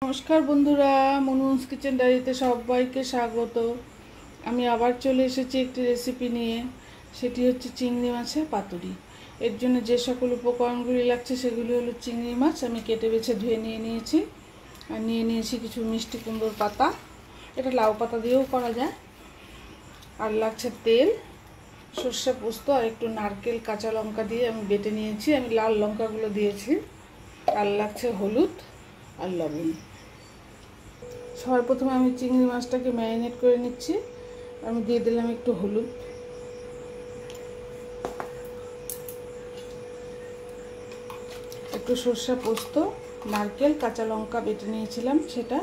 নমস্কার বন্ধুরা, মনুস কিচেন ডায়েরিতে সবাইকে স্বাগত। আমি আবার চলে এসেছি একটি রেসিপি নিয়ে। সেটি হচ্ছে চিংড়ি মাছের পাতুরি। এর জন্য যে সকল উপকরণগুলি লাগছে সেগুলি হলো চিংড়ি মাছ আমি কেটে বেছে ধুয়ে নিয়ে নিয়েছি, আর নিয়ে নিয়েছি কিছু মিষ্টি কুমড়োর পাতা, এটা লাউ পাতা দিয়েও করা যায়। আর লাগছে তেল, সর্ষে পোস্ত আর একটু নারকেল কাঁচা লঙ্কা দিয়ে আমি বেটে নিয়েছি, আমি লাল লঙ্কাগুলো দিয়েছি। আর লাগছে হলুদ আর লবণ। সবার প্রথমে আমি চিংড়ি মাছটাকে ম্যারিনেট করে নিচ্ছি। আমি দিয়ে দিলাম একটু হলুদ, একটু সর্ষে পোস্ত, নারকেল কাঁচা লঙ্কা বেটে নিয়েছিলাম সেটা,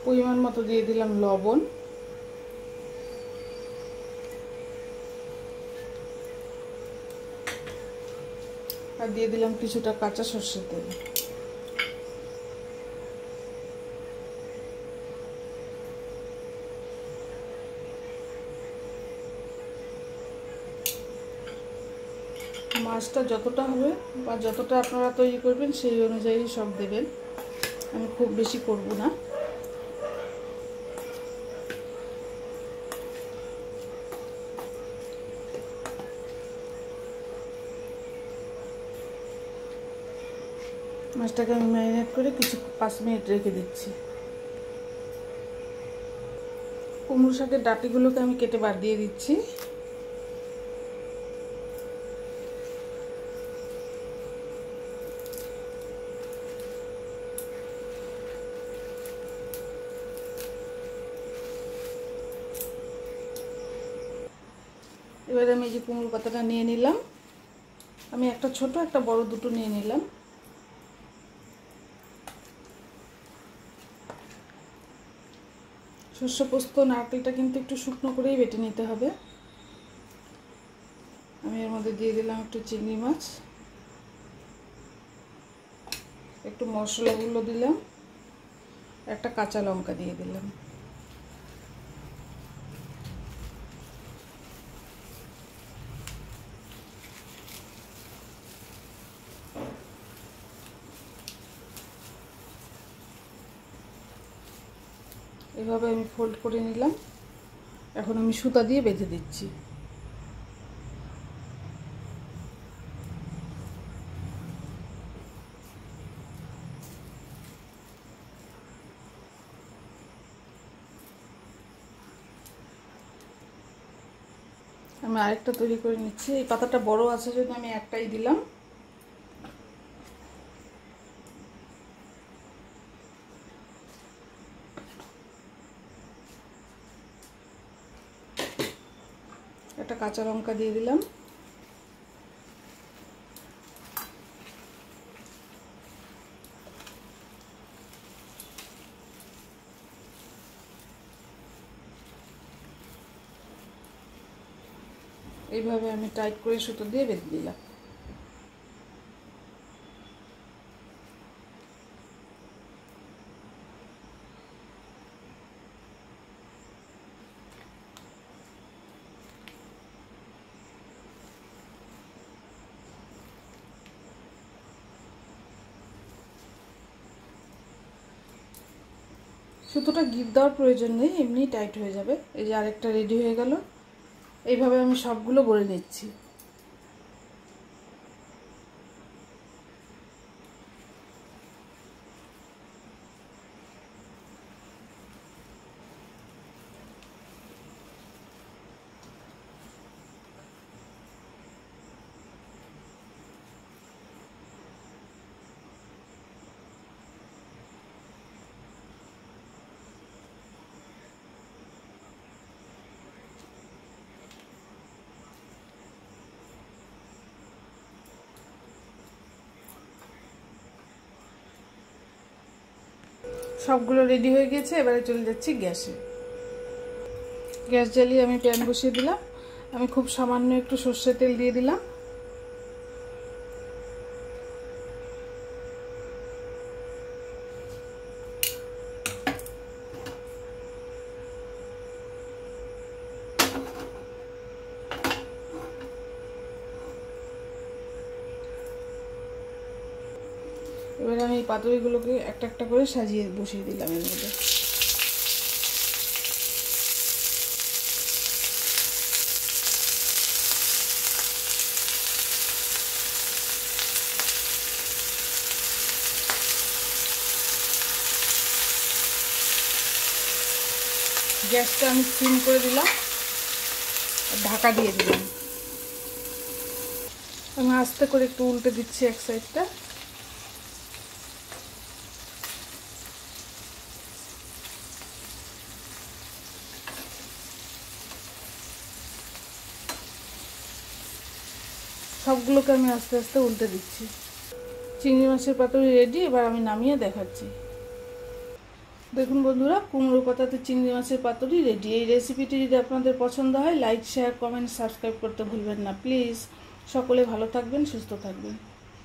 পরিমাণ মতো দিয়ে দিলাম লবণ, আর দিয়ে দিলাম কিছুটা কাঁচা সর্ষের তেল। মাছটা যতটা হবে বা যতটা আপনারা তৈরি করবেন সেই অনুযায়ী সব দেবেন, আমি খুব বেশি করব না। মাছটাকে আমি ম্যারিনেট করে 5 মিনিট রেখে দিচ্ছি। কুমড়ো শাকের ডাঁটিগুলোকে আমি কেটে বাদ দিয়ে দিচ্ছি। এবারে আমি এই যে কুমড়ো পাতাটা নিয়ে নিলাম, আমি একটা ছোট একটা বড় দুটো নিয়ে নিলাম। সর্ষে পোস্ত নারকেলটা কিন্তু একটু শুকনো করেই বেটে নিতে হবে। আমি এর মধ্যে দিয়ে দিলাম একটু চিংড়ি মাছ, একটু মশলাগুলো দিলাম, একটা কাঁচা লঙ্কা দিয়ে দিলাম। এভাবে আমি ফোল্ড করে নিলাম। এখন আমি সুতা দিয়ে বেঁধে দিচ্ছি। আমি আরেকটা তৈরি করে নিচ্ছি। এই পাতাটা বড় আছে জন্য আমি একটাই দিলাম। একটা কাঁচা লঙ্কা দিয়ে দিলাম, এইভাবে আমি টাইট করে সুতো দিয়ে বেঁধে দিলাম। সুতোটা গিট দেওয়ার প্রয়োজন নেই, এমনি টাইট হয়ে যাবে। এই যে আরেকটা রেডি হয়ে গেল। এইভাবে আমি সবগুলো বলে নিচ্ছি। সবগুলো রেডি হয়ে গেছে। এবারে চলে যাচ্ছি গ্যাসে। গ্যাস জ্বালিয়ে আমি প্যান বসিয়ে দিলাম। আমি খুব সামান্য একটু সর্ষের তেল দিয়ে দিলাম। এই পাতুরিগুলোকে একটা একটা করে সাজিয়ে বসিয়ে দিলাম এর মধ্যে। গ্যাসটা আমি সিম করে দিলাম, ঢাকা দিয়ে দিলাম। আমি আস্তে করে একটু উল্টে দিচ্ছি এক সাইডটা। সবগুলোকে আমি আস্তে আস্তে উল্টে দিচ্ছি। চিংড়ি মাছের পাতুরি রেডি, এবার আমি নামিয়ে দেখাচ্ছি। দেখুন বন্ধুরা, কুমড়ো পাতাতে চিংড়ি মাছের পাতুরি রেডি। এই রেসিপিটি যদি আপনাদের পছন্দ হয়, লাইক, শেয়ার, কমেন্ট, সাবস্ক্রাইব করতে ভুলবেন না প্লিজ। সকলে ভালো থাকবেন, সুস্থ থাকবেন।